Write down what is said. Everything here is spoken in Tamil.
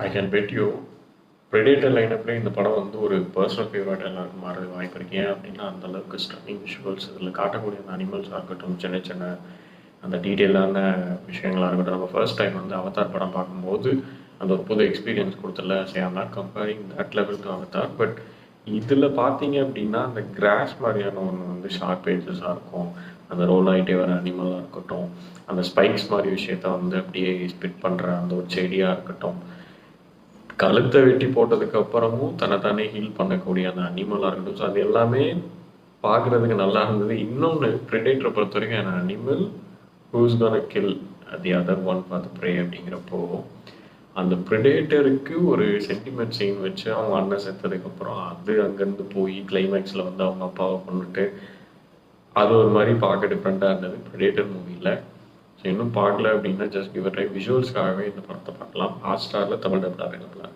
I can bet you Predator லைனப்லேயே இந்த படம் வந்து ஒரு பர்சனல் ஃபேவரட் எல்லாருக்கும் மாற வாய்ப்பு இருக்கு. ஏன் அப்படின்னா அந்தளவுக்கு ஸ்டன்னிங் விஷுவல்ஸ் இதில் காட்டக்கூடிய அந்த அனிமல்ஸாக இருக்கட்டும், சின்ன சின்ன அந்த டீட்டெயிலான விஷயங்களாக இருக்கட்டும். நம்ம ஃபர்ஸ்ட் டைம் வந்து அவதார் படம் பார்க்கும்போது அந்த ஒரு புது எக்ஸ்பீரியன்ஸ் கொடுத்துல. சரி, I'm not comparing that level to Avatar. But இதில் பார்த்தீங்க அப்படின்னா அந்த கிராஸ் மாதிரியான ஒன்று வந்து ஷார்ப் பேஜஸாக இருக்கும். அந்த ரோல் ஆகிட்டே வர அனிமலாக இருக்கட்டும், அந்த ஸ்பைக்ஸ் மாதிரி விஷயத்த வந்து அப்படியே ஸ்பிட் பண்ணுற அந்த ஒரு செடியாக இருக்கட்டும், கழுத்தை வெட்டி போட்டதுக்கு அப்புறமும் தன்னைத்தானே ஹீல் பண்ணக்கூடிய அந்த அனிமலாக இருக்கட்டும். ஸோ அது எல்லாமே பார்க்குறதுக்கு நல்லா இருந்தது. இன்னொன்று, ப்ரெடேட்டரை பொறுத்த வரைக்கும் an animal who's gonna kill the other one for the prey அப்படிங்கிறப்போ அந்த ப்ரெடேட்டருக்கு ஒரு சென்டிமெண்ட் சீன் வச்சு அவங்க அண்ணன் செத்ததுக்கப்புறம் அது அங்கேருந்து போய் கிளைமேக்ஸில் வந்து அவங்க அப்பாவை கொண்டுட்டு அது ஒரு மாதிரி பார்க்க டிஃப்ரெண்ட்டாக இருந்தது ப்ரெடேட்டர் மூவியில். ஸோ இன்னும் பார்க்கல அப்படின்னா ஜஸ்ட் கிவ் அ ட்ரை. விஷுவல்ஸ்க்காகவே இந்த படத்தை பார்க்கலாம். ஹாட் ஸ்டாரில் தமிழ் டப்ல அவைலபிளாக.